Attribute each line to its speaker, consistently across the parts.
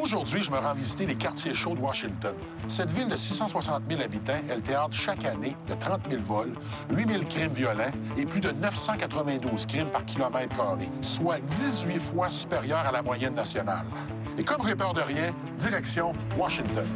Speaker 1: Aujourd'hui, je me rends visiter les quartiers chauds de Washington. Cette ville de 660 000 habitants est le théâtre chaque année de 30 000 vols, 8 000 crimes violents et plus de 992 crimes par kilomètre carré, soit 18 fois supérieur à la moyenne nationale. Et comme j'ai peur de rien, direction Washington.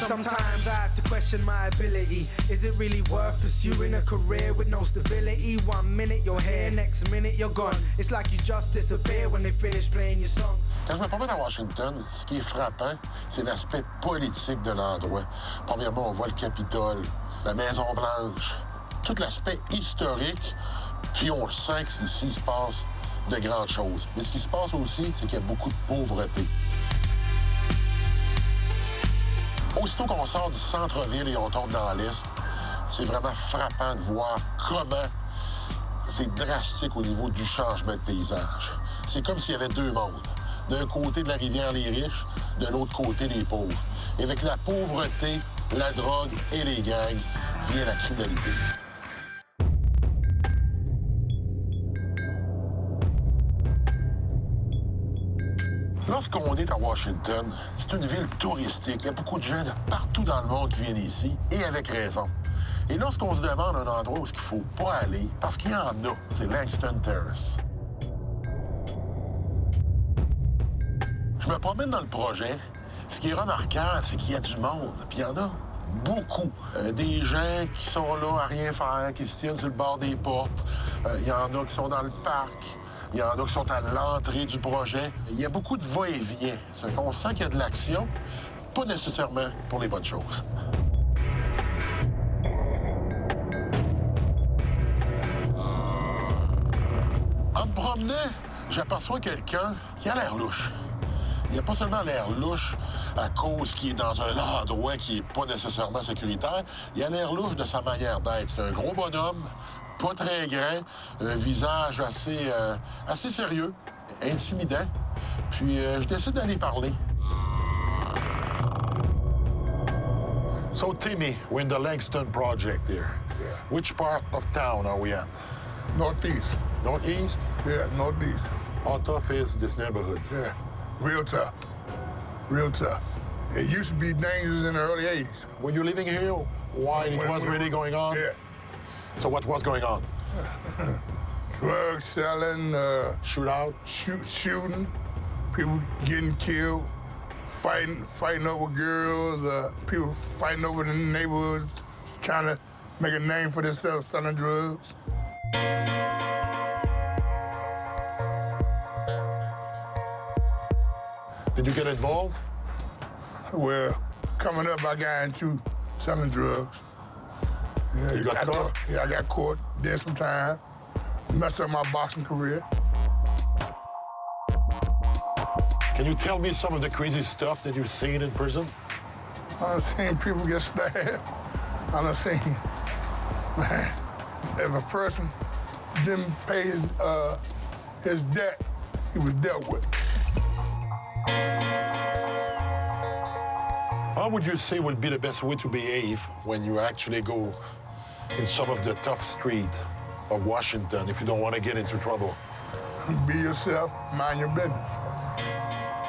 Speaker 2: Sometimes I have to question my ability. Is it really worth pursuing a career with no stability? 1 minute you're here, next minute you're gone. It's like you just disappear when they finish playing your song.
Speaker 1: Quand je me promène à Washington, ce qui est frappant, c'est l'aspect politique de l'endroit. Premièrement, on voit le Capitole, la Maison-Blanche, tout l'aspect historique, puis on le sent qu'ici, il se passe de grandes choses. Mais ce qui se passe aussi, c'est qu'il y a beaucoup de pauvreté. Aussitôt qu'on sort du centre-ville et on tombe dans l'Est, c'est vraiment frappant de voir comment c'est drastique au niveau du changement de paysage. C'est comme s'il y avait deux mondes. D'un côté de la rivière, les riches, de l'autre côté, les pauvres. Et avec la pauvreté, la drogue et les gangs, vient la criminalité. Lorsqu'on est à Washington, c'est une ville touristique. Il y a beaucoup de gens de partout dans le monde qui viennent ici, et avec raison. Et lorsqu'on se demande un endroit où il ne faut pas aller, parce qu'il y en a, c'est Langston Terrace. Je me promène dans le projet. Ce qui est remarquable, c'est qu'il y a du monde, puis il y en a beaucoup. Des gens qui sont là à rien faire, qui se tiennent sur le bord des portes. Il y en a qui sont dans le parc. Il y en a qui sont à l'entrée du projet. Il y a beaucoup de va-et-vient. On sent qu'il y a de l'action, pas nécessairement pour les bonnes choses. En me promenant, j'aperçois quelqu'un qui a l'air louche. Il n'a pas seulement l'air louche à cause qu'il est dans un endroit qui n'est pas nécessairement sécuritaire, il a l'air louche de sa manière d'être. C'est un gros bonhomme, pas très grand, un visage assez sérieux, intimidant. Puis je décide d'aller parler. So Timmy, we're in the Langston project here.
Speaker 3: Yeah.
Speaker 1: Which part of town are we at?
Speaker 3: Northeast.
Speaker 1: Northeast?
Speaker 3: Yeah, northeast.
Speaker 1: How tough is this neighborhood?
Speaker 3: Yeah, real tough. Real tough. It used to be dangerous in the early 80s.
Speaker 1: Were you living here while it was really going on?
Speaker 3: Yeah.
Speaker 1: So what was going on?
Speaker 3: Drug selling,
Speaker 1: Shootout?
Speaker 3: shooting, people getting killed, fighting over girls, people fighting over the neighborhoods, trying to make a name for themselves selling drugs.
Speaker 1: Did you get involved?
Speaker 3: Well, coming up, I got into selling drugs. Yeah,
Speaker 1: You got caught?
Speaker 3: I got caught, did some time, messed up my boxing career.
Speaker 1: Can you tell me some of the crazy stuff that you've seen in prison?
Speaker 3: I've seen people get stabbed. I've seen, man, if a person didn't pay his debt, he was dealt with.
Speaker 1: How would you say would be the best way to behave when you actually go in some of the tough streets of Washington if you don't want to get into trouble?
Speaker 3: Be yourself, mind your business.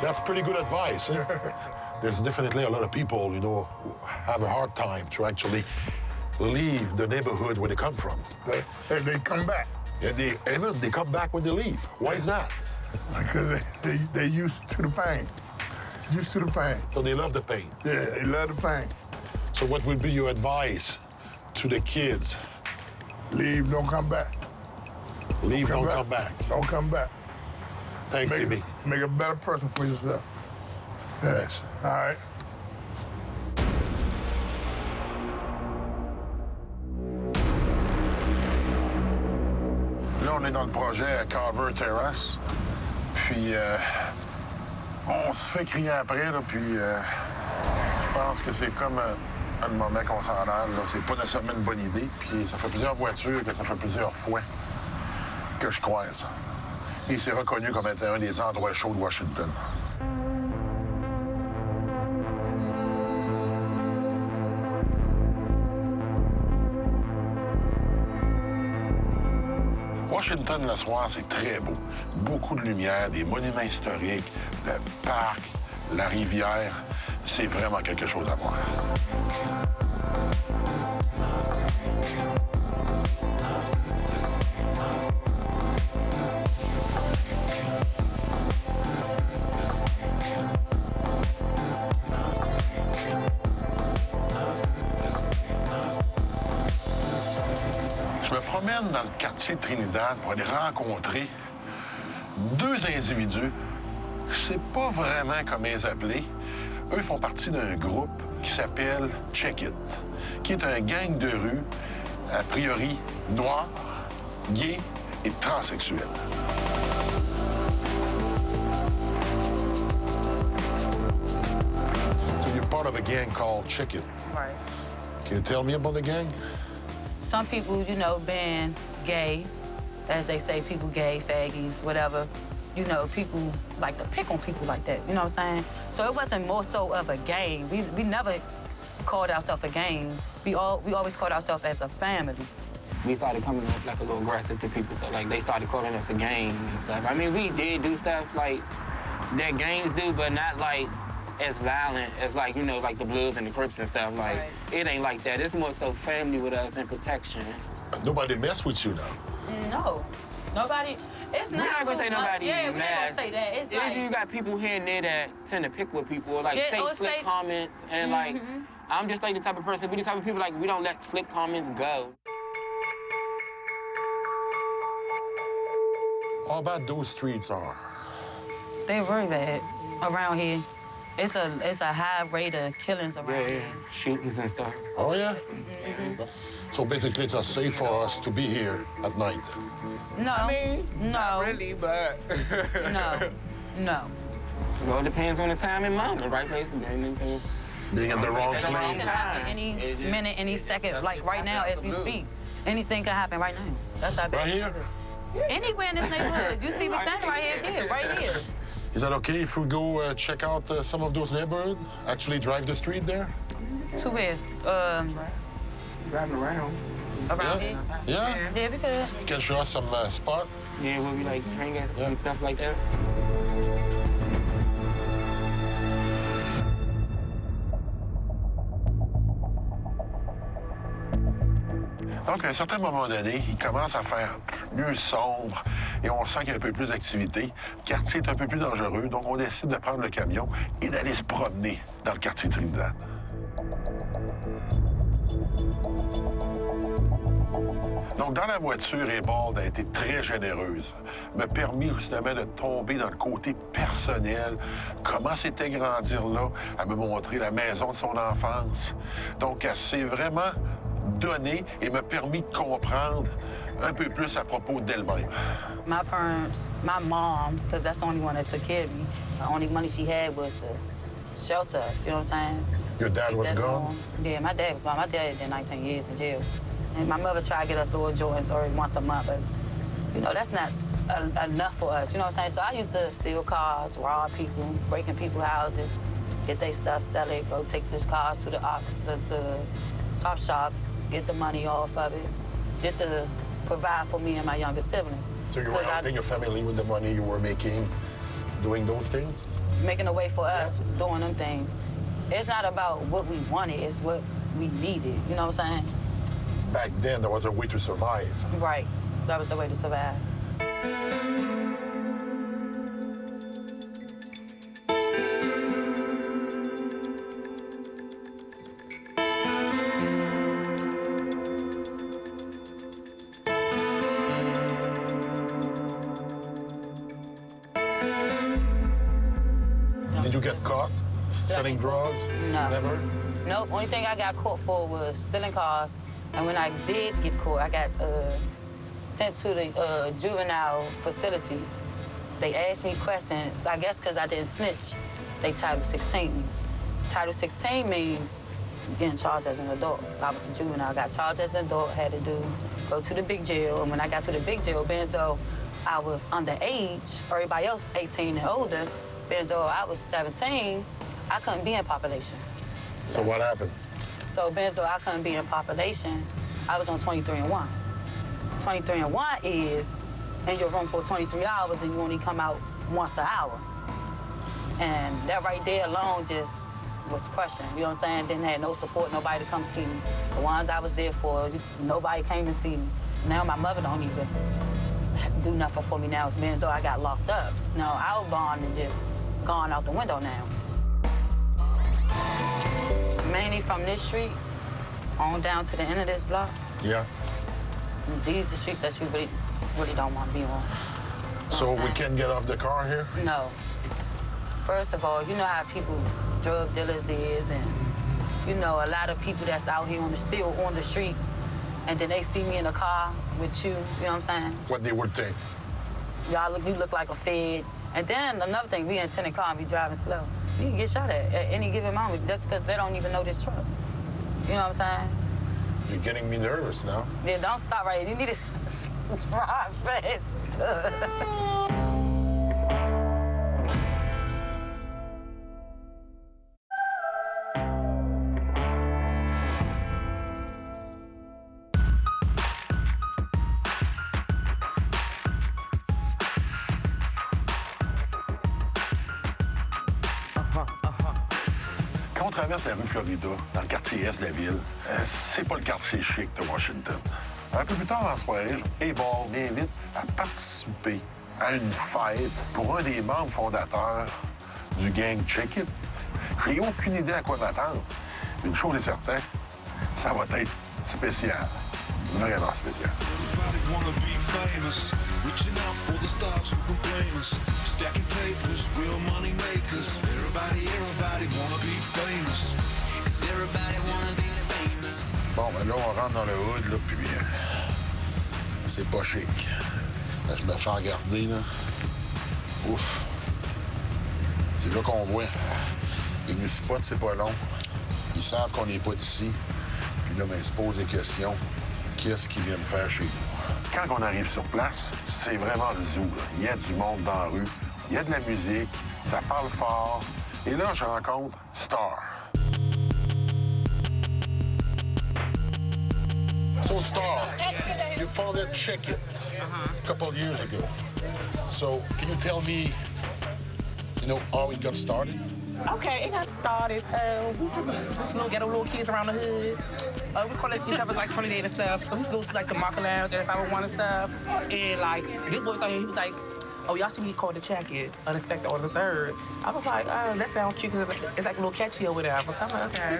Speaker 1: That's pretty good advice. Eh? There's definitely a lot of people, you know, who have a hard time to actually leave the neighborhood where they come from.
Speaker 3: They come back.
Speaker 1: And they come back when they leave. Why is that?
Speaker 3: Because they used to the pain. Used to the pain.
Speaker 1: So they love the pain.
Speaker 3: Yeah, they love the pain.
Speaker 1: So what would be your advice to the kids?
Speaker 3: Leave, don't come back.
Speaker 1: Leave, don't come back.
Speaker 3: Don't come back.
Speaker 1: Thanks, TB.
Speaker 3: Make a better person for yourself.
Speaker 1: Thanks.
Speaker 3: All right.
Speaker 1: Là, on est dans le projet à Carver Terrace. Puis, on se fait crier après, là, puis je pense que c'est comme le moment qu'on s'en a, là. C'est pas nécessairement une bonne idée. Puis, ça fait plusieurs voitures que ça fait plusieurs fois que je croise. Et c'est reconnu comme étant un des endroits chauds de Washington. Washington, le soir, c'est très beau. Beaucoup de lumière, des monuments historiques, le parc, la rivière. C'est vraiment quelque chose à voir. Je me promène dans le quartier de Trinidad pour aller rencontrer deux individus. Je sais pas vraiment comment les appeler. Eux font partie d'un groupe qui s'appelle Check It, qui est un gang de rue, a priori noir, gay et transsexuel. So you're part of a gang called Check It.
Speaker 4: Right.
Speaker 1: Can you tell me about the gang?
Speaker 4: Some people, you know, being gay, as they say, people gay, faggies, whatever, you know, people like to pick on people like that, you know what I'm saying? So it wasn't more so of a gang. We never called ourselves a gang. We always called ourselves as a family.
Speaker 5: We started coming off like a little aggressive to people, so like they started calling us a gang and stuff. I mean, we did do stuff like that gangs do, but not like as violent as like, you know, like the Bloods and the Crips and stuff. Like,
Speaker 4: Right.
Speaker 5: It ain't like that. It's more so family with us and protection.
Speaker 1: Nobody mess with you now.
Speaker 4: No, nobody. It's
Speaker 5: We're
Speaker 4: not
Speaker 5: not gonna
Speaker 4: too
Speaker 5: say
Speaker 4: much.
Speaker 5: nobody
Speaker 4: Yeah, we're not
Speaker 5: mad.
Speaker 4: gonna say that. It's
Speaker 5: It's you
Speaker 4: like,
Speaker 5: got people here and there that tend to pick with people, like
Speaker 4: Yeah,
Speaker 5: say
Speaker 4: or
Speaker 5: slick
Speaker 4: say-
Speaker 5: comments, and like, I'm just like the type of person, we the type of people like, we don't let slick comments go.
Speaker 1: How bad those streets are?
Speaker 4: they're very bad around here. It's a high rate of killings around
Speaker 5: Yeah,
Speaker 4: here.
Speaker 5: shootings and stuff.
Speaker 1: Oh, yeah? So basically, it's not safe for us to be here at night.
Speaker 4: No,
Speaker 5: I mean,
Speaker 4: no,
Speaker 5: not really, but
Speaker 4: no.
Speaker 5: Well, it depends on the time and moment, right place and anything.
Speaker 1: Being at the wrong
Speaker 5: At the wrong
Speaker 1: place.
Speaker 4: It can happen
Speaker 5: time.
Speaker 4: any
Speaker 5: It just-
Speaker 4: minute, any second. Like right now, as we speak, anything can happen right now. That's how bad.
Speaker 1: Right here?
Speaker 4: Anywhere in this neighborhood, you see me standing right here, yeah, right here.
Speaker 1: Is that okay if we go check out some of those neighborhoods? Actually drive the street there?
Speaker 4: Too bad.
Speaker 5: Driving around.
Speaker 4: Around here.
Speaker 1: Yeah?
Speaker 4: Yeah, we could.
Speaker 1: You can show us some spot?
Speaker 5: Yeah, where we like hang out
Speaker 1: Yeah.
Speaker 5: and stuff like that.
Speaker 1: Donc, à un certain moment donné, il commence à faire plus sombre et on sent qu'il y a un peu plus d'activité. Le quartier est un peu plus dangereux, donc on décide de prendre le camion et d'aller se promener dans le quartier Trinidad. Donc, dans la voiture, Ebalд a été très généreuse. M'a permis justement de tomber dans le côté personnel. Comment c'était grandir là? Elle m'a montré la maison de son enfance. Donc, elle s'est vraiment donnée et m'a permis de comprendre un peu plus à propos d'elle-même.
Speaker 4: My parents, my mom, because that's the only one that took care of me. The only money she had was to shelter us, you know what I'm saying?
Speaker 1: Your dad was
Speaker 4: That
Speaker 1: gone?
Speaker 4: long- Yeah, my dad was gone. My dad did 19 years in jail. And my mother tried to get us little joints or once a month, but, you know, that's not enough for us, you know what I'm saying? So I used to steal cars, rob people, break in people's houses, get their stuff, sell it, go take these cars to the top shop, get the money off of it, just to provide for me and my younger siblings.
Speaker 1: So you were
Speaker 4: 'Cause I-
Speaker 1: helping your family with the money you were making, doing those things?
Speaker 4: making a way for us, doing them things. It's not about what we wanted, it's what we needed, you know what I'm saying?
Speaker 1: Back then, there was a way to survive.
Speaker 4: Right, that was the way to survive.
Speaker 1: you get caught selling drugs?
Speaker 4: No.
Speaker 1: Never?
Speaker 4: Nope. Only thing I got caught for was stealing cars. And when I did get caught, I got sent to the juvenile facility. They asked me questions, I guess because I didn't snitch. They Title 16 me. Title 16 means getting charged as an adult. I was a juvenile, got charged as an adult, had to go to the big jail. And when I got to the big jail, being as though I was underage, everybody else 18 and older, being as though I was 17, I couldn't be in population.
Speaker 1: So what happened?
Speaker 4: So being as though I couldn't be in population, I was on 23-1. 23-1 is in your room for 23 hours and you only come out once an hour. And that right there alone just was crushing, you know what I'm saying? Didn't have no support, nobody to come see me. The ones I was there for, nobody came to see me. Now my mother don't even do nothing for me now. It's being as though I got locked up. No, our bond is just gone out the window now. Mainly from this street on down to the end of this block.
Speaker 1: Yeah.
Speaker 4: These are the streets that you really don't want to be on.
Speaker 1: So we can get off the car here?
Speaker 4: No. First of all, you know how people, drug dealers is, and you know, a lot of people that's out here still on the streets, and then they see me in a car with you know what I'm saying?
Speaker 1: What they would think.
Speaker 4: You look like a fed. And then another thing, we in a tenant car and be driving slow. You can get shot at any given moment just because they don't even know this truck. You know what I'm saying?
Speaker 1: You're getting me nervous now.
Speaker 4: Yeah, don't stop right here. You need to drive fast.
Speaker 1: Quand on traverse la rue Florida, dans le quartier Est de la ville, c'est pas le quartier chic de Washington. Un peu plus tard dans la soirée, Bob m'invite à participer à une fête pour un des membres fondateurs du gang Check It. J'ai aucune idée à quoi m'attendre. Une chose est certaine, ça va être spécial. Vraiment spécial.
Speaker 6: Reaching out for the stars who complain us. Stacking papers, real money makers. Everybody wanna be famous. 'Cause everybody wanna be famous.
Speaker 1: Bon, ben là, on rentre dans le hood, là, puis c'est pas chic. Là, je me fais regarder, là. Ouf. C'est là qu'on voit. Les nous spots, c'est pas long. Ils savent qu'on n'est pas d'ici. Puis là, ben, ils se posent des questions. Qu'est-ce qu'ils viennent faire chez nous? Quand on arrive sur place, c'est vraiment le zoo, là. Il y a du monde dans la rue, il y a de la musique, ça parle fort. Et là, je rencontre Star. So, Star, you founded Check It a couple of years ago. So, can you tell me, how it got started?
Speaker 7: Okay, it got started. We just little ghetto little kids around the hood. We call each other like Trinidad and stuff. So he goes to like the Market Lounge and 501 and stuff. And like this boy was out here, he was like, "Oh, y'all should be called the Check It, Unexpected Orders the Third." I was like, that sounds cute because it's like a little catchy or whatever. So I'm like, okay.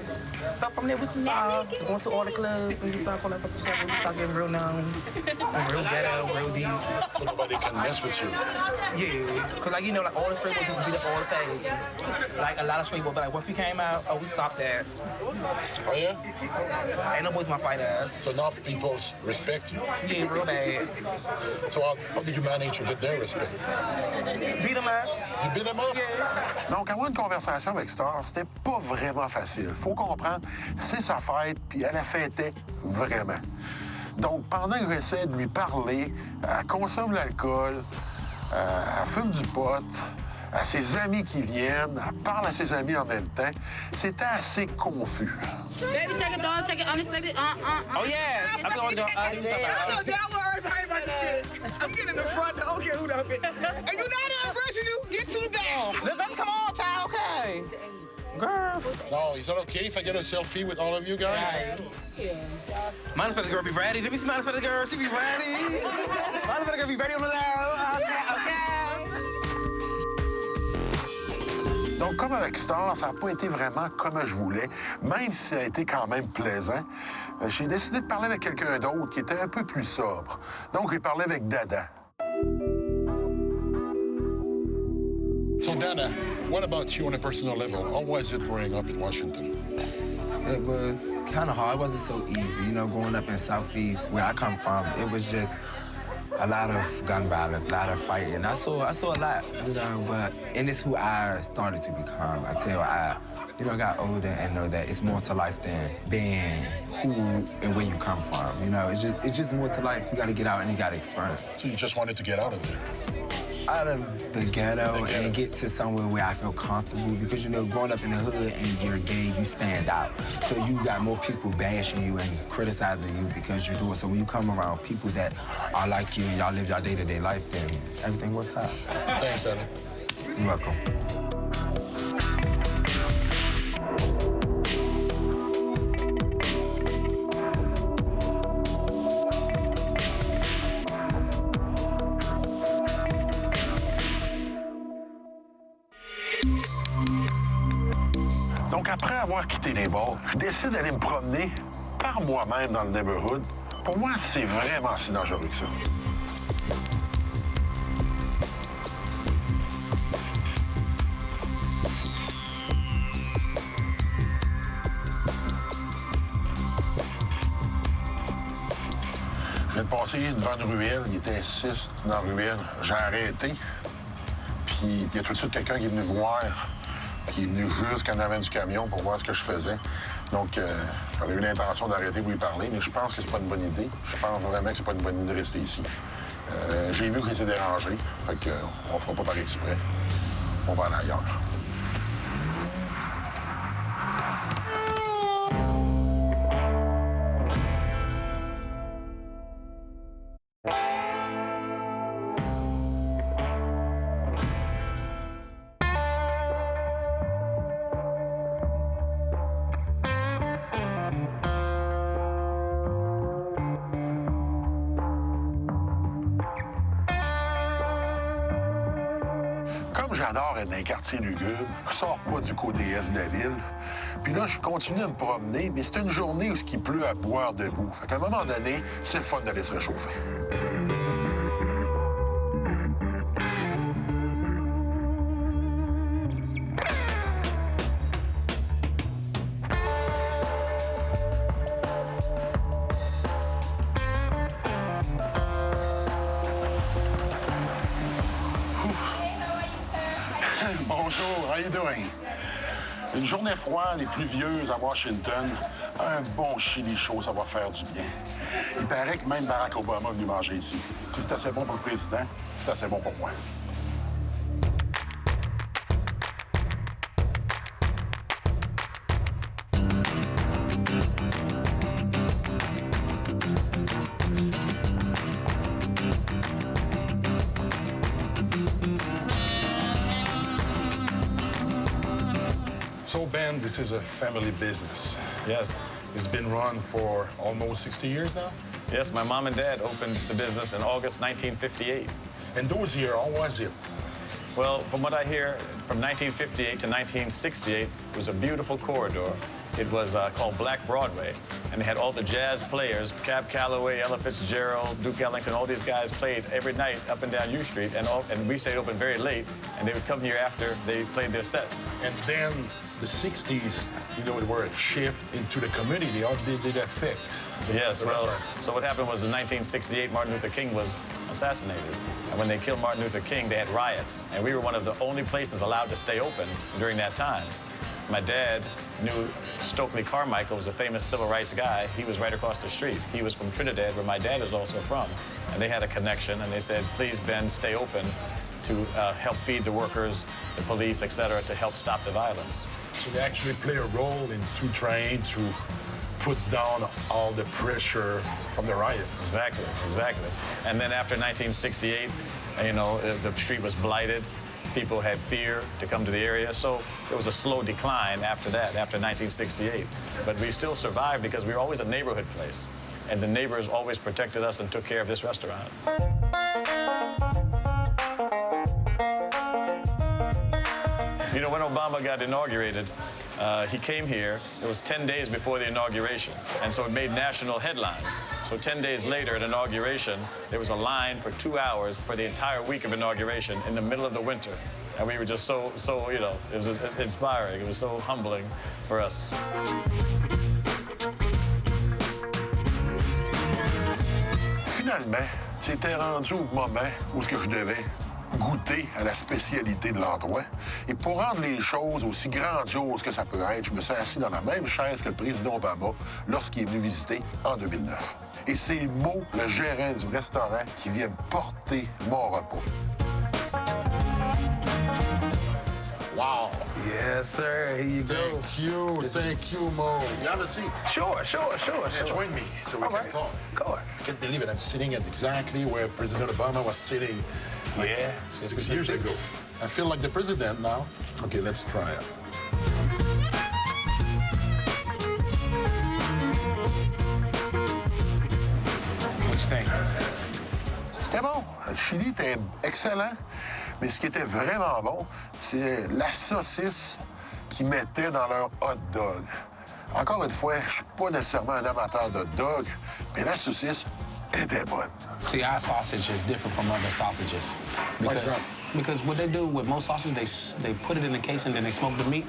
Speaker 7: So from there we just started going to all the clubs and just started calling up the Check It. We started getting real known, real ghetto, real deep.
Speaker 1: So nobody can mess with you.
Speaker 7: Yeah, because like, like all the straight boys used to beat up all the faggots. Like a lot of straight boys, but like once we came out, we stopped that.
Speaker 1: Oh, yeah?
Speaker 7: Ain't no boys gonna fight us.
Speaker 1: So now people respect you.
Speaker 7: Yeah, real bad.
Speaker 1: So how did you manage to get their respect?
Speaker 7: Beat them up.
Speaker 1: You beat them up?
Speaker 7: Yeah.
Speaker 1: Donc, avoir une conversation avec Star, c'était pas vraiment facile. Faut comprendre, c'est sa fête, puis elle la fêtait vraiment. Donc, pendant que j'essaie de lui parler, elle consomme l'alcool, elle fume du pot, à ses amis qui viennent, elle parle à ses amis en même temps. C'était assez confus.
Speaker 4: Baby, check it, dog, check it, unexpected.
Speaker 7: Oh, yeah. I'm going to
Speaker 8: Don't worry about shit. I'm getting in the front. I don't care who that is. And you're not rushing you. Get to the back.
Speaker 7: Let's come on, child. Okay. Girl.
Speaker 1: No, is that okay if I get a selfie with all of you guys?
Speaker 7: Yeah. My unexpected girl be ready. Let me see my unexpected girl. She be ready. My unexpected girl be ready on the low. Okay.
Speaker 1: Donc, comme avec Star, ça n'a pas été vraiment comme je voulais, même si ça a été quand même plaisant. J'ai décidé de parler avec quelqu'un d'autre qui était un peu plus sobre. Donc, j'ai parlé avec Dada. So, Dana, what about you on a personal level? How was it growing up in Washington?
Speaker 9: It was kind of hard. It wasn't so easy, you know, growing up in Southeast, where I come from. It was just a lot of gun violence, a lot of fighting. I saw a lot, you know, and it's who I started to become until I, you know, got older and know that it's more to life than being who and where you come from. You know, it's just more to life. You got to get out and you got to experience.
Speaker 1: So you just wanted to get out of there?
Speaker 9: Out of the ghetto and get to somewhere where I feel comfortable, because, you know, growing up in the hood and you're gay, you stand out. So you got more people bashing you and criticizing you because you do it. So when you come around people that are like you and y'all live your day-to-day life, then everything works out.
Speaker 1: Thanks, Eddie.
Speaker 9: You're welcome.
Speaker 1: Donc, après avoir quitté les bars, je décide d'aller me promener par moi-même dans le neighborhood. Pour moi, c'est vraiment si dangereux que ça. Je viens de passer devant une ruelle, il était 6 dans la ruelle. J'ai arrêté, puis il y a tout de suite quelqu'un qui est venu voir, qui est venu jusqu'en avant du camion pour voir ce que je faisais. Donc, j'avais eu l'intention d'arrêter pour lui parler, mais je pense que c'est pas une bonne idée. Je pense vraiment que c'est pas une bonne idée de rester ici. J'ai vu qu'il était dérangé, fait qu'on fera pas par exprès. On va aller ailleurs. Comme j'adore être dans un quartier lugubre, je sors pas du côté est de la ville. Puis là, je continue à me promener, mais c'est une journée où il pleut à boire debout. Fait qu'à un moment donné, c'est le fun d'aller se réchauffer. Bonjour, how you doing? Une journée froide et pluvieuse à Washington, un bon chili chaud, ça va faire du bien. Il paraît que même Barack Obama est venu manger ici. Si c'est assez bon pour le président, c'est assez bon pour moi. So, Ben, this is a family business.
Speaker 10: Yes.
Speaker 1: It's been run for almost 60 years now?
Speaker 10: Yes, my mom and dad opened the business in August 1958.
Speaker 1: And those here, how was it?
Speaker 10: Well, from what I hear, from 1958 to 1968, it was a beautiful corridor. It was called Black Broadway, and they had all the jazz players, Cab Calloway, Ella Fitzgerald, Duke Ellington, all these guys played every night up and down U Street, and we stayed open very late, and they would come here after they played their sets.
Speaker 1: And then the 60s, you know, it were a shift into the community. How did it affect
Speaker 10: Yes, well, so what happened was in 1968, Martin Luther King was assassinated. And when they killed Martin Luther King, they had riots. And we were one of the only places allowed to stay open during that time. My dad knew Stokely Carmichael, was a famous civil rights guy. He was right across the street. He was from Trinidad, where my dad is also from. And they had a connection, and they said, please, Ben, stay open to help feed the workers, the police, et cetera, to help stop the violence.
Speaker 1: So they actually play a role into trying to put down all the pressure from the riots.
Speaker 10: Exactly, exactly. And then after 1968, you know, the street was blighted. People had fear to come to the area, so it was a slow decline after that, after 1968. But we still survived because we were always a neighborhood place, and the neighbors always protected us and took care of this restaurant. You know, when Obama got inaugurated, he came here. It was 10 days before the inauguration, and so it made national headlines. So 10 days later at inauguration, there was a line for 2 hours for the entire week of inauguration in the middle of the winter. And we were just so you know, it was inspiring. It was so humbling for us.
Speaker 1: Finalement, c'était rendu au moment où je devais goûter à la spécialité de l'endroit. Et pour rendre les choses aussi grandioses que ça peut être, je me suis assis dans la même chaise que le président Obama lorsqu'il est venu visiter en 2009. Et c'est Mo, le gérant du restaurant, qui vient me porter mon repas. Wow!
Speaker 9: Yes, sir. Here you go.
Speaker 1: Thank you, Mo. You have a seat?
Speaker 9: Sure.
Speaker 1: Join me so we can talk.
Speaker 9: Go on.
Speaker 1: I can't believe it. I'm sitting at exactly where President Obama was sitting like 6 years ago. I feel like the president now. Okay, let's try it.
Speaker 9: What you think?
Speaker 1: C'était bon. Le chili était excellent. Mais ce qui était vraiment bon, c'est la saucisse qu'ils mettaient dans leur hot dog. Encore une fois, je suis pas nécessairement un amateur de hot dog, mais la saucisse était bonne.
Speaker 11: See, our sausage is different from other sausages. Because what they do with most sausages, they put it in the casing, then they smoke the meat.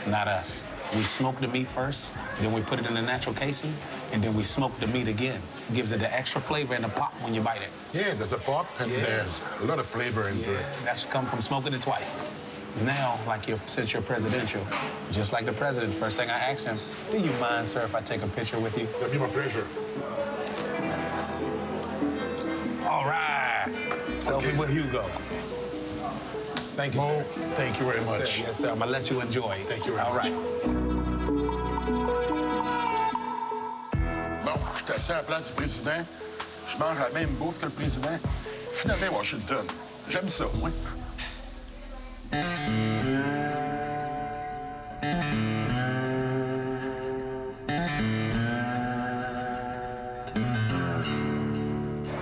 Speaker 11: Not us. We smoke the meat first, then we put it in the natural casing, and then we smoke the meat again. It gives it the extra flavor and the pop when you bite it.
Speaker 1: Yeah, there's a pop and there's a lot of flavor into it.
Speaker 11: That's come from smoking it twice. Now, since you're presidential, just like the president, first thing I asked him, do you mind, sir, if I take a picture with you?
Speaker 1: That'd be my pleasure.
Speaker 11: All right. Selfie with Hugo. Thank you,
Speaker 1: Mo,
Speaker 11: sir.
Speaker 1: thank you very much.
Speaker 11: Yes, sir. I'm gonna let you enjoy.
Speaker 1: Thank you very much.
Speaker 11: All right.
Speaker 1: Bon, je suis assis à la place du président. Je mange la même bouffe que le président. Finalement, Washington. J'aime ça, moi.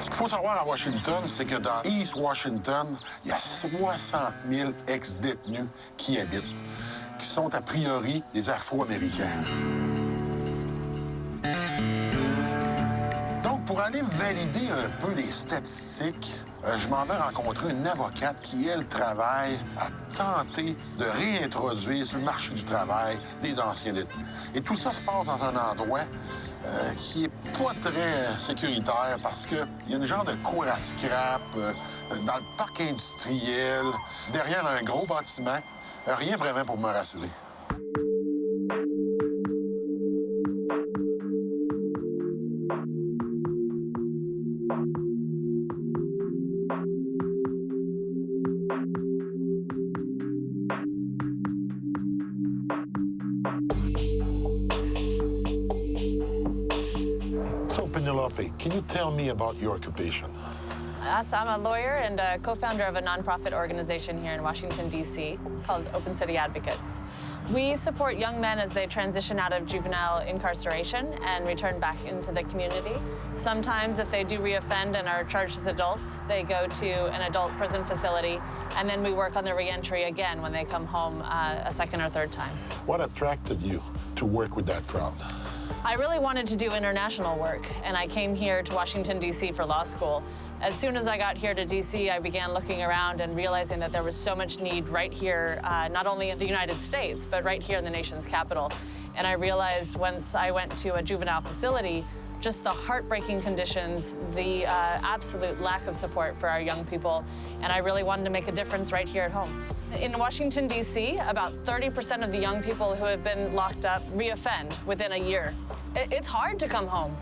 Speaker 1: Ce qu'il faut savoir à Washington, c'est que dans East Washington, il y a 60 000 ex-détenus qui y habitent, qui sont a priori des Afro-Américains. Donc, pour aller valider un peu les statistiques, je m'en vais rencontrer une avocate qui, elle, travaille à tenter de réintroduire sur le marché du travail des anciens détenus. Et tout ça se passe dans un endroit qui est pas très sécuritaire parce qu'il y a une genre de cour à scrap dans le parc industriel, derrière un gros bâtiment. Rien vraiment pour me rassurer. Penelope, can you tell me about your occupation?
Speaker 12: So I'm a lawyer and a co-founder of a nonprofit organization here in Washington, D.C. called Open City Advocates. We support young men as they transition out of juvenile incarceration and return back into the community. Sometimes if they do reoffend and are charged as adults, they go to an adult prison facility, and then we work on their reentry again when they come home a second or third time.
Speaker 1: What attracted you to work with that crowd?
Speaker 12: I really wanted to do international work, and I came here to Washington, D.C. for law school. As soon as I got here to D.C., I began looking around and realizing that there was so much need right here, not only in the United States, but right here in the nation's capital. And I realized once I went to a juvenile facility, just the heartbreaking conditions, the absolute lack of support for our young people, and I really wanted to make a difference right here at home. In Washington, D.C., about 30% of the young people who have been locked up reoffend within a year. It's hard to come home.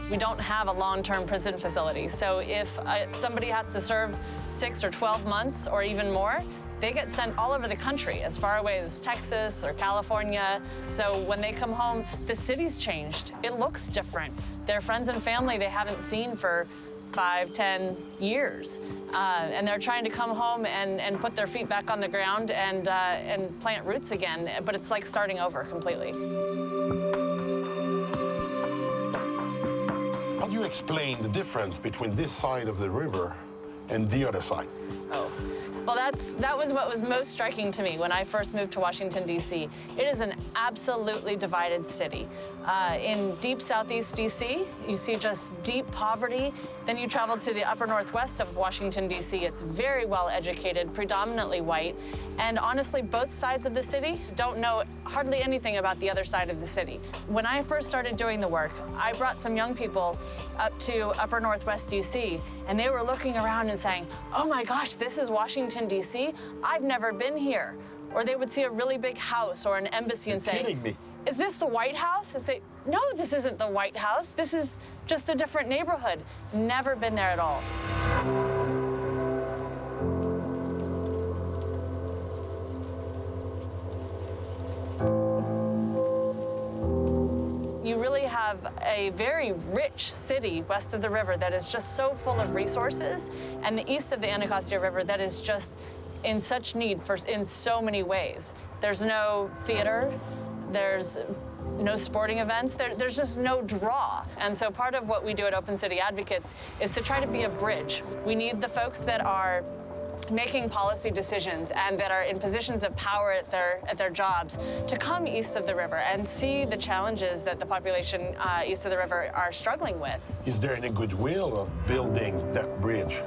Speaker 12: We don't have a long-term prison facility, so if somebody has to serve 6 or 12 months or even more, they get sent all over the country, as far away as Texas or California. So when they come home, the city's changed. It looks different. Their friends and family they haven't seen for 5, 10 years. And they're trying to come home and put their feet back on the ground and plant roots again, but it's like starting over completely.
Speaker 1: How do you explain the difference between this side of the river and the other side?
Speaker 12: Oh, well, that was what was most striking to me when I first moved to Washington, D.C. It is an absolutely divided city. In deep southeast D.C., you see just deep poverty. Then you travel to the upper northwest of Washington, D.C. It's very well educated, predominantly white. And honestly, both sides of the city don't know hardly anything about the other side of the city. When I first started doing the work, I brought some young people up to upper northwest D.C., and they were looking around and saying, oh my gosh, this is Washington, D.C.? I've never been here. Or they would see a really big house or an embassy and say,
Speaker 1: kidding me.
Speaker 12: Is this the White House? And say, no, this isn't the White House. This is just a different neighborhood. Never been there at all. You really have a very rich city west of the river that is just so full of resources, and the east of the Anacostia River that is just in such need in so many ways. There's no theater, there's no sporting events, there's just no draw. And so part of what we do at Open City Advocates is to try to be a bridge. We need the folks that are making policy decisions and that are in positions of power at their jobs to come east of the river and see the challenges that the population east of the river are struggling with.
Speaker 1: Is there any goodwill of building that bridge?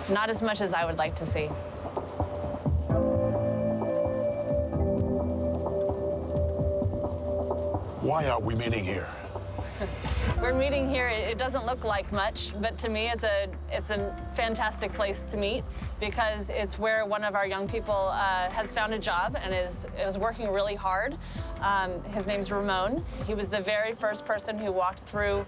Speaker 12: Not as much as I would like to see.
Speaker 1: Why are we meeting here?
Speaker 12: We're meeting here. It doesn't look like much, but to me, it's a fantastic place to meet because it's where one of our young people has found a job and is working really hard. His name's Ramon. He was the very first person who walked through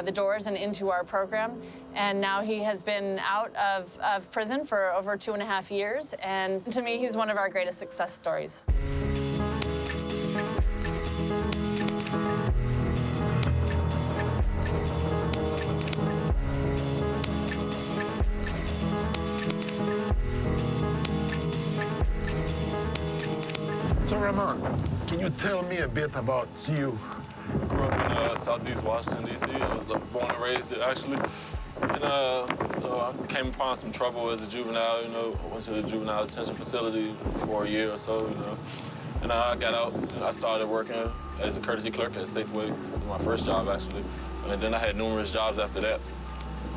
Speaker 12: the doors and into our program, and now he has been out of prison for over 2.5 years, and to me, he's one of our greatest success stories.
Speaker 1: So, Ramon, can you tell me a bit about you?
Speaker 13: Grew up in Southeast Washington, D.C. I was born and raised here, actually. And I came upon some trouble as a juvenile, I went to the juvenile detention facility for a year or so, And I got out, and I started working as a courtesy clerk at Safeway. It was my first job, actually. And then I had numerous jobs after that.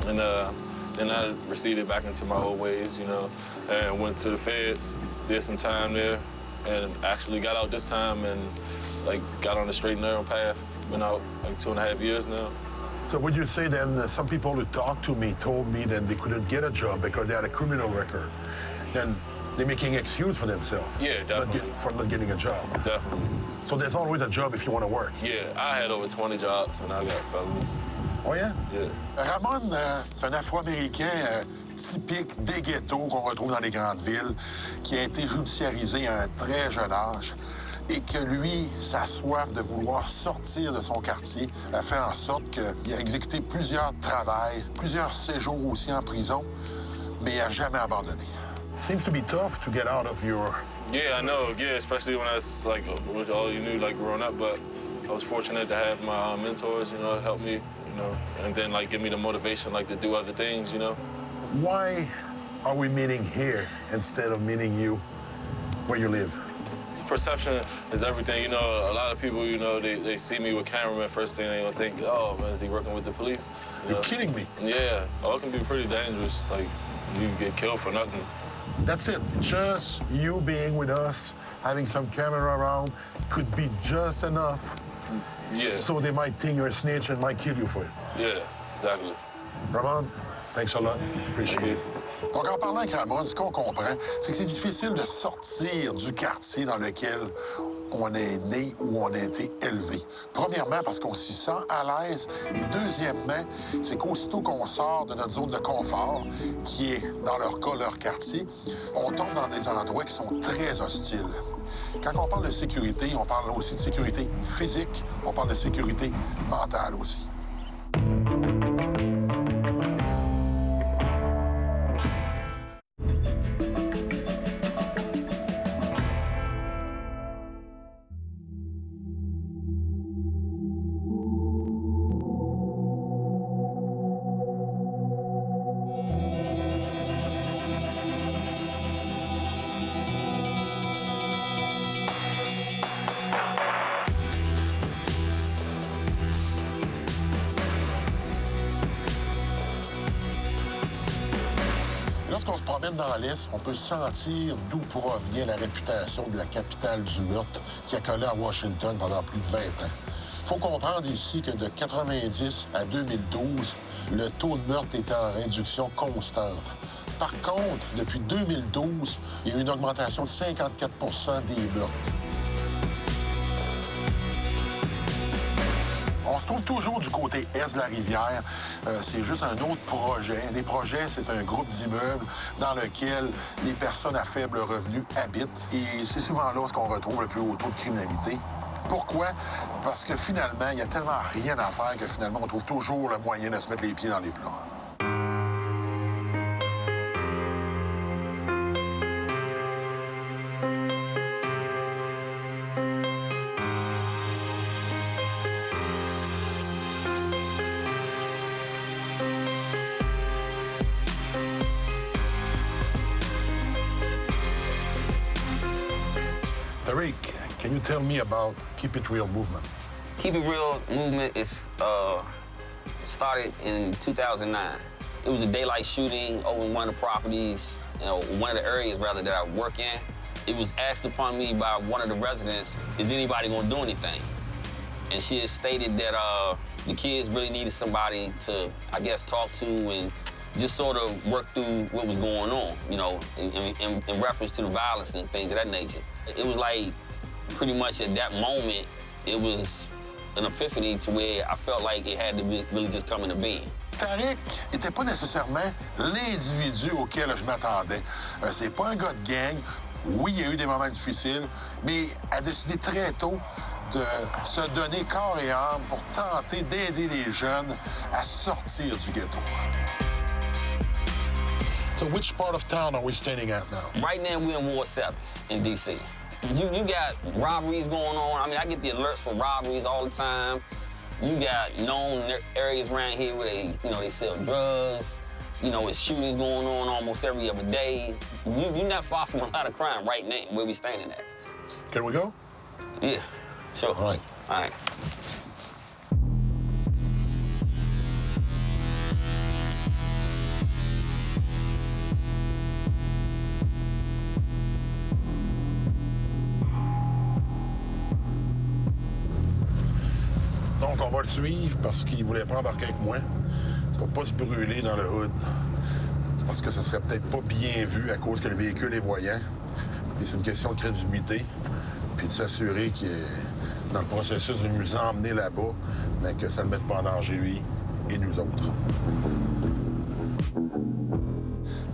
Speaker 13: And then I receded back into my old ways, and went to the feds, did some time there, and actually got out this time and got on the straight and narrow path. Been out 2.5 years now.
Speaker 1: So would you say then some people who talked to me told me that they couldn't get a job because they had a criminal record? Then they're making an excuse for themselves.
Speaker 13: Yeah, definitely.
Speaker 1: For not getting a job.
Speaker 13: Definitely.
Speaker 1: So there's always a job if you want to work.
Speaker 13: Yeah, I had over 20 jobs and I got felonies.
Speaker 1: Oh yeah?
Speaker 13: Yeah.
Speaker 1: Ramon, c'est un Afro-Américain typique des ghettos qu'on retrouve dans les grandes villes, qui a été judiciarisé à un très jeune âge et que lui, sa soif de vouloir sortir de son quartier a fait en sorte qu'il a exécuté plusieurs travails, plusieurs séjours aussi en prison, mais il n'a jamais abandonné. Seems to be tough to get out of your...
Speaker 13: Yeah, I know. Yeah, especially when that's with all you knew growing up, but I was fortunate to have my mentors, help me, and then give me the motivation to do other things,
Speaker 1: Why are we meeting here instead of meeting you where you live?
Speaker 13: Perception is everything. A lot of people, they see me with cameramen, first thing they're gonna think, oh, man, is he working with the police?
Speaker 1: You're kidding me.
Speaker 13: Yeah, it can be pretty dangerous. You get killed for nothing.
Speaker 1: That's it. Just you being with us, having some camera around, could be just enough.
Speaker 13: Yeah.
Speaker 1: So they might think you're a snitch and might kill you for it.
Speaker 13: Yeah, exactly.
Speaker 1: Ramon, thanks a lot. Appreciate it. Donc, en parlant avec Ramon, ce qu'on comprend, c'est que c'est difficile de sortir du quartier dans lequel on est né ou on a été élevé. Premièrement, parce qu'on s'y sent à l'aise. Et deuxièmement, c'est qu'aussitôt qu'on sort de notre zone de confort, qui est, dans leur cas, leur quartier, on tombe dans des endroits qui sont très hostiles. Quand on parle de sécurité, on parle aussi de sécurité physique, on parle de sécurité mentale aussi. Lorsqu'on se promène dans l'Est, on peut sentir d'où provient la réputation de la capitale du meurtre qui a collé à Washington pendant plus de 20 ans. Il faut comprendre ici que de 90 à 2012, le taux de meurtre était en réduction constante. Par contre, depuis 2012, il y a eu une augmentation de 54 des meurtres. On se trouve toujours du côté est de la rivière. C'est juste un autre projet. Les projets, c'est un groupe d'immeubles dans lequel les personnes à faible revenu habitent. Et c'est souvent là où on retrouve le plus haut taux de criminalité. Pourquoi? Parce que finalement, il n'y a tellement rien à faire que finalement, on trouve toujours le moyen de se mettre les pieds dans les plats. Tariq, can you tell me about Keep It Real movement?
Speaker 14: Keep It Real movement is started in 2009. It was a daylight shooting over in one of the properties, one of the areas rather that I work in. It was asked upon me by one of the residents, is anybody gonna do anything? And she had stated that the kids really needed somebody to, I guess, talk to and just sort of work through what was going on, you know, in reference to the violence and things of that nature. It was like, pretty much at that moment, it was an epiphany to where I felt like it had to really just come into being.
Speaker 1: Tariq n'était pas nécessairement l'individu auquel je m'attendais. C'est pas un gars de gang. Oui, il y a eu des moments difficiles, mais a décidé très tôt de se donner corps et âme pour tenter d'aider les jeunes à sortir du ghetto. So which part of town are we standing at now?
Speaker 14: Right now, we're in Ward 7 in D.C. You got robberies going on. I mean, I get the alerts for robberies all the time. You got known areas around here where they sell drugs. You know, it's shootings going on almost every other day. You're not far from a lot of crime right now where we standing at.
Speaker 1: Can we go?
Speaker 14: Yeah, sure.
Speaker 1: All right.
Speaker 14: All right.
Speaker 1: Donc, on va le suivre parce qu'il voulait pas embarquer avec moi pour pas se brûler dans le hood. Parce que ce serait peut-être pas bien vu à cause que le véhicule est voyant. Et c'est une question de crédibilité. Puis de s'assurer qu'il est dans le processus de nous emmener là-bas, mais que ça ne le mette pas en danger lui et nous autres.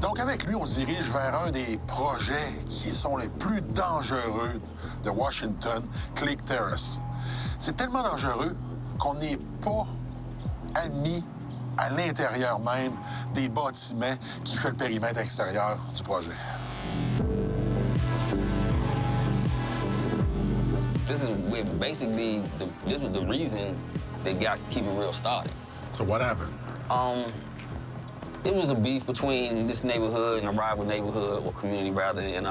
Speaker 1: Donc, avec lui, on se dirige vers un des projets qui sont les plus dangereux de Washington, Click Terrace. C'est tellement dangereux qu'on n'est pas admis à l'intérieur même des bâtiments qui fait le périmètre extérieur du projet.
Speaker 14: This is where basically this was the reason they got Keep It Real started.
Speaker 1: So what happened?
Speaker 14: It was a beef between this neighborhood and a rival neighborhood, or community rather, and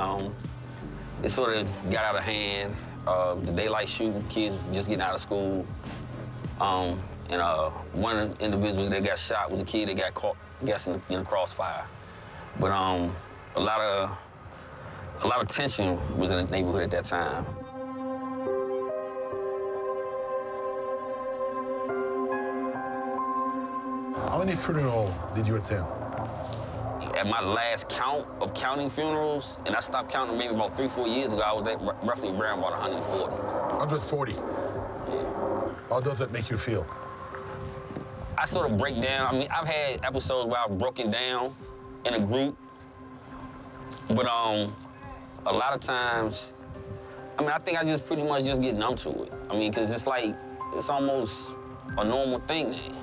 Speaker 14: it sort of got out of hand. The daylight shooting, kids just getting out of school. And one of the individuals that got shot was a kid that got caught, I guess, in the crossfire. But a lot of tension was in the neighborhood at that time.
Speaker 1: How many funerals did you attend?
Speaker 14: At my last count of counting funerals, and I stopped counting maybe about 3-4 years ago, I was at roughly around about 140.
Speaker 1: 140?
Speaker 14: Yeah.
Speaker 1: How does it make you feel?
Speaker 14: I sort of break down. I mean, I've had episodes where I've broken down in a group, but a lot of times, I mean, I think I just pretty much just get numb to it. I mean, because it's like, it's almost a normal thing now.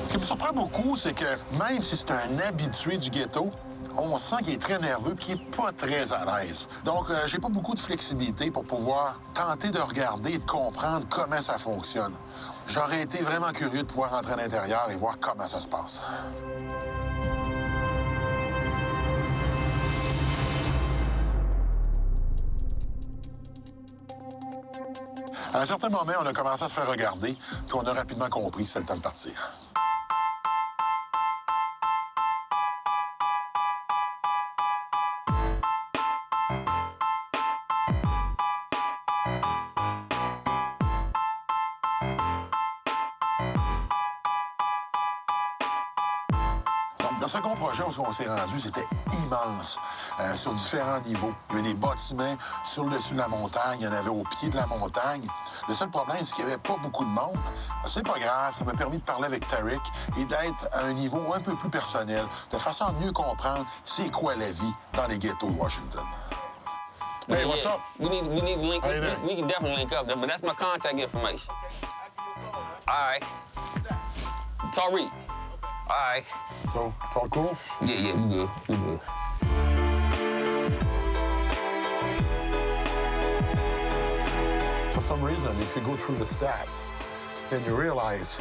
Speaker 1: Ce qui me surprend beaucoup, c'est que même si c'est un habitué du ghetto, on sent qu'il est très nerveux et qu'il n'est pas très à l'aise. Donc, j'ai pas beaucoup de flexibilité pour pouvoir tenter de regarder et de comprendre comment ça fonctionne. J'aurais été vraiment curieux de pouvoir rentrer à l'intérieur et voir comment ça se passe. À un certain moment, on a commencé à se faire regarder, puis on a rapidement compris que c'était le temps de partir. Le second projet où on s'est rendu, c'était immense, sur différents niveaux. Il y avait des bâtiments sur le dessus de la montagne, il y en avait au pied de la montagne. Le seul problème, c'est qu'il n'y avait pas beaucoup de monde. C'est pas grave, ça m'a permis de parler avec Tariq et d'être à un niveau un peu plus personnel, de façon à mieux comprendre c'est quoi la vie dans les ghettos de Washington.
Speaker 14: Hey, what's up? We need to link. We can definitely link up, but that's my contact information. All right. Tariq. All right.
Speaker 1: So, it's all cool?
Speaker 14: Yeah, we good. We good.
Speaker 1: For some reason, if you go through the stats, then you realize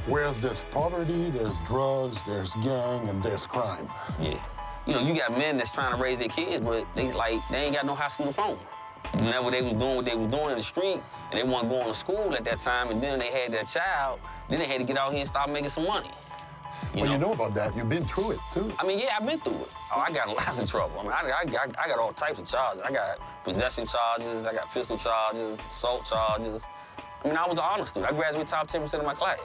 Speaker 1: where's there's poverty, there's drugs, there's gang, and there's crime.
Speaker 14: Yeah. You know, you got men that's trying to raise their kids, but they ain't got no high school diploma. Whenever they was doing what they was doing in the street, and they weren't going to school at that time, and then they had their child, then they had to get out here and start making some money.
Speaker 1: You know about that. You've been through it, too.
Speaker 14: I mean, yeah, I've been through it. Oh, I got lots of trouble. I mean, I got all types of charges. I got possession charges, I got pistol charges, assault charges. I mean, I was an honor student. I graduated top 10% of my class.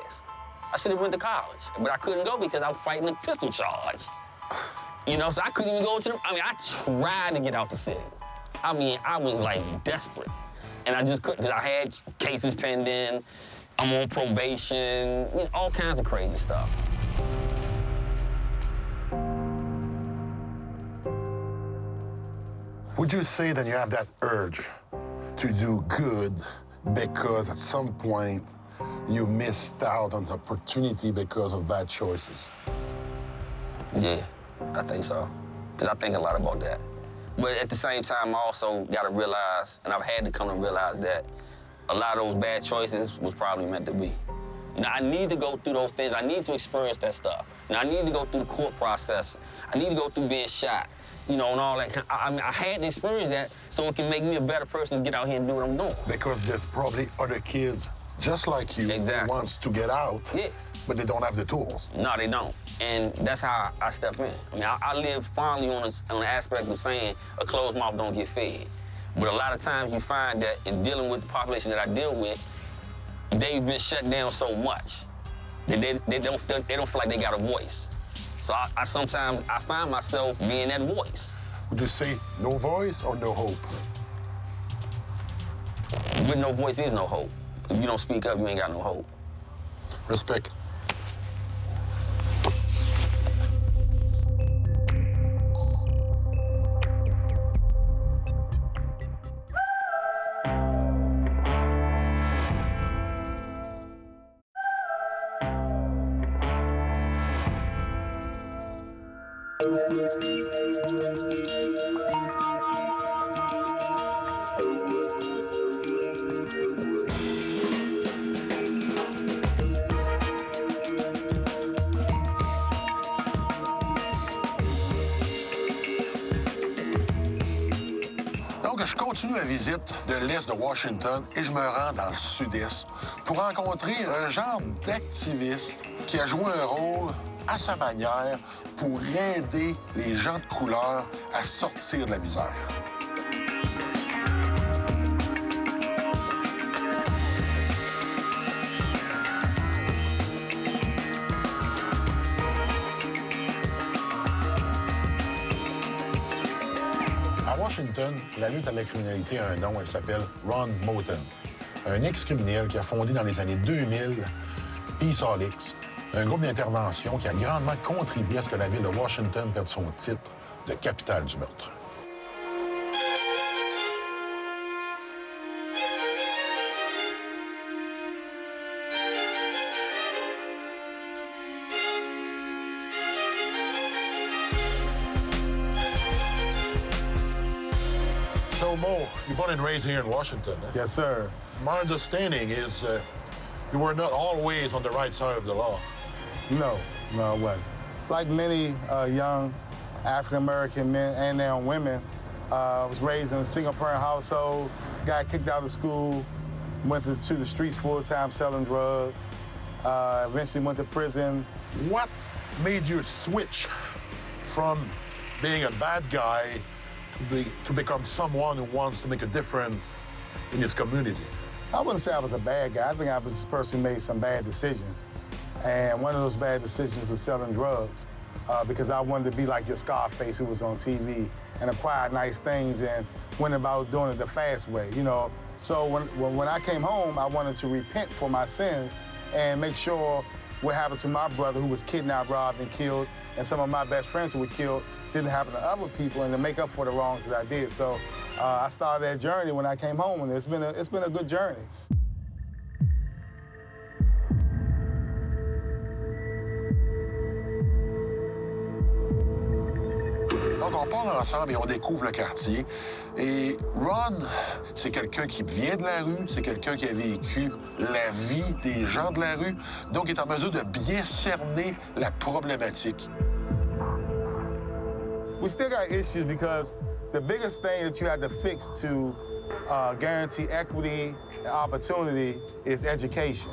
Speaker 14: I should have went to college, but I couldn't go because I was fighting a pistol charge. You know, so I couldn't even go to the, I mean, I tried to get out the city. I mean, I was like desperate. And I just couldn't, because I had cases pending, I'm on probation, you know, all kinds of crazy stuff.
Speaker 1: Would you say that you have that urge to do good because at some point you missed out on the opportunity because of bad choices?
Speaker 14: Yeah, I think so. Because I think a lot about that. But at the same time, I also got to realize, and I've had to come to realize that a lot of those bad choices was probably meant to be. You know, I need to go through those things. I need to experience that stuff. You know, I need to go through the court process. I need to go through being shot, you know, and all that. I mean, I had to experience that so it can make me a better person to get out here and do what I'm doing.
Speaker 1: Because there's probably other kids just like you who wants to get out, but they don't have the tools.
Speaker 14: No, they don't. And that's how I step in. I mean, I live fondly on the aspect of saying a closed mouth don't get fed. But a lot of times you find that in dealing with the population that I deal with, they've been shut down so much that they don't feel like they got a voice. So I sometimes find myself being that voice.
Speaker 1: Would you say no voice or no hope?
Speaker 14: With no voice is no hope. If you don't speak up, you ain't got no hope.
Speaker 1: Respect. Donc, je continue ma visite de l'Est de Washington et je me rends dans le Sud-Est pour rencontrer un genre d'activiste qui a joué un rôle à sa manière pour aider les gens de couleur à sortir de la misère. À Washington, la lutte à la criminalité a un nom, elle s'appelle Ron Moten, un ex-criminel qui a fondé dans les années 2000 Peace Olix, un groupe d'intervention qui a grandement contribué à ce que la ville de Washington perde son titre de capitale du meurtre. So, Mo, you're born and raised here in Washington. Eh?
Speaker 3: Yes, sir.
Speaker 1: My understanding is you were not always on the right side of the law.
Speaker 3: No, I wasn't. Like many young African-American men and now women, I was raised in a single-parent household, got kicked out of school, went to the streets full-time selling drugs, eventually went to prison.
Speaker 1: What made you switch from being a bad guy to become someone who wants to make a difference in his community?
Speaker 3: I wouldn't say I was a bad guy. I think I was a person who made some bad decisions. And one of those bad decisions was selling drugs.
Speaker 15: because I wanted to be like your Scarface who was on TV and acquire nice things and went about doing it the fast way, you know. So when I came home, I wanted to repent for my sins and make sure what happened to my brother who was kidnapped, robbed, and killed, and some of my best friends who were killed didn't happen to other people, and to make up for the wrongs that I did. So I started that journey when I came home, and it's been a good journey.
Speaker 1: Donc, on part ensemble et on découvre le quartier. Et Ron, c'est quelqu'un qui vient de la rue, c'est quelqu'un qui a vécu la vie des gens de la rue, donc il est en mesure de bien cerner la problématique.
Speaker 15: We still got issues because the biggest thing that you have to fix to guarantee equity and opportunity is education.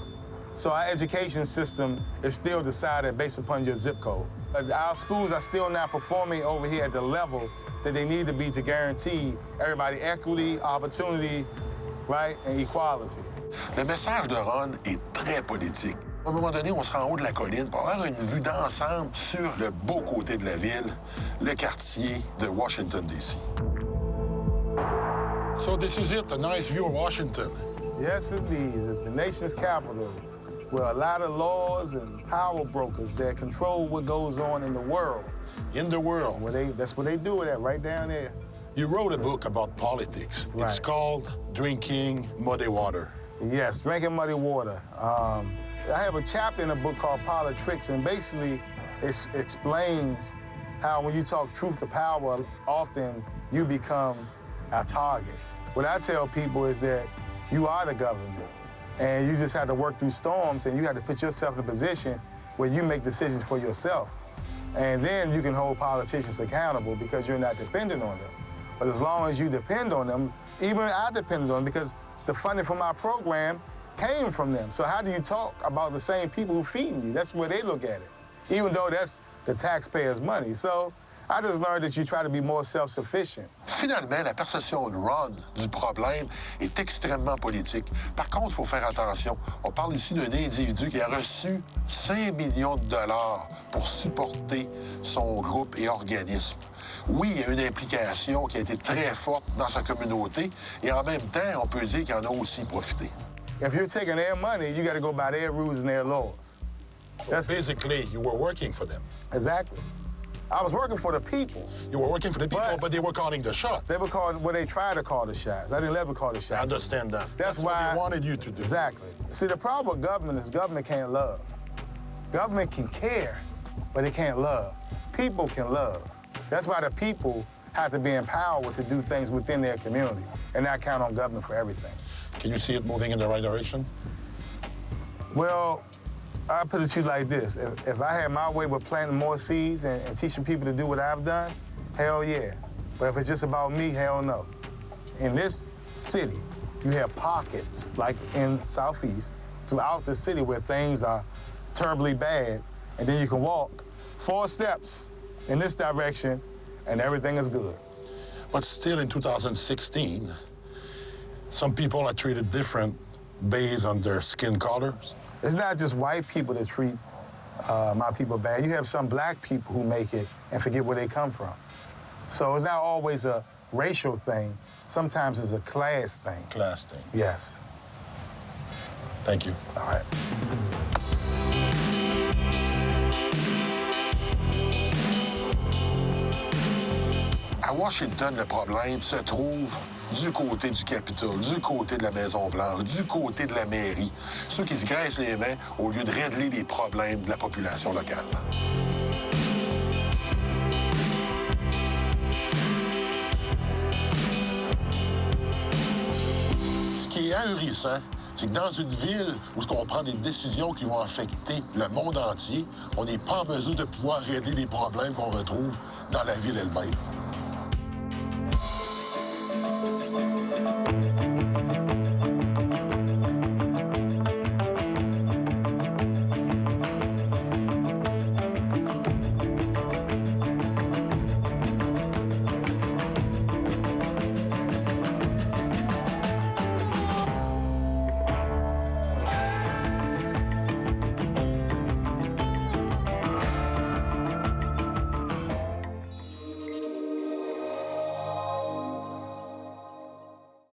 Speaker 15: So our education system is still decided based upon your zip code. Our schools are still not performing over here at the level that they need to be to guarantee everybody equity, opportunity, right, and equality.
Speaker 1: Le message de Ron est très politique. À un moment donné, on se rend en haut de la colline pour avoir une vue d'ensemble sur le beau côté de la ville, le quartier de Washington, D.C.
Speaker 3: So this is it, a nice view of Washington.
Speaker 15: Yes, indeed, the nation's capital, where a lot of laws and power brokers that control what goes on in the world.
Speaker 3: In the world.
Speaker 15: That's where they do it at, right down there.
Speaker 3: You wrote a book about politics.
Speaker 15: Right.
Speaker 3: It's called Drinking Muddy Water.
Speaker 15: Yes, Drinking Muddy Water. I have a chapter in a book called Politics, and basically it explains how when you talk truth to power, often you become a target. What I tell people is that you are the government, and you just have to work through storms, and you have to put yourself in a position where you make decisions for yourself. And then you can hold politicians accountable because you're not dependent on them. But as long as you depend on them, even I depended on them because the funding for my program came from them. So how do you talk about the same people who feeding you? That's where they look at it, even though that's the taxpayers' money. So I just learned that you try to be more self-sufficient.
Speaker 1: Finalement, la perception de Ron du problème est extrêmement politique. Par contre, il faut faire attention. On parle ici d'un individu qui a reçu 5 millions de dollars pour supporter son groupe et organisme. Oui, il y a une implication qui a été très forte dans sa communauté, et en même temps, on peut dire qu'il en a aussi profité.
Speaker 15: If you're taking their money, you got to go by their rules and their laws.
Speaker 3: So basically, you were working for them.
Speaker 15: Exactly. I was working for the people.
Speaker 3: You were working for the people, but they were calling the shots.
Speaker 15: They were calling, well, they tried to call the shots. I didn't let them call the shots.
Speaker 3: I understand that.
Speaker 15: That's why
Speaker 3: what they wanted you to do.
Speaker 15: Exactly. See, the problem with government is government can't love. Government can care, but it can't love. People can love. That's why the people have to be empowered to do things within their community and not count on government for everything.
Speaker 3: Can you see it moving in the right direction?
Speaker 15: Well, I put it to you like this. If I had my way with planting more seeds and teaching people to do what I've done, hell yeah. But if it's just about me, hell no. In this city, you have pockets, like in Southeast, throughout the city where things are terribly bad, and then you can walk 4 steps in this direction, and everything is good.
Speaker 3: But still in 2016, some people are treated different based on their skin colors.
Speaker 15: It's not just white people that treat my people bad. You have some black people who make it and forget where they come from. So it's not always a racial thing. Sometimes it's a class thing.
Speaker 3: Class thing.
Speaker 15: Yes.
Speaker 3: Thank you.
Speaker 15: All right.
Speaker 1: À Washington, le problème se trouve du côté du Capitole, du côté de la Maison-Blanche, du côté de la mairie. Ceux qui se graissent les mains au lieu de régler les problèmes de la population locale. Ce qui est ahurissant, c'est que dans une ville où on prend des décisions qui vont affecter le monde entier, on n'est pas en mesure de pouvoir régler les problèmes qu'on retrouve dans la ville elle-même.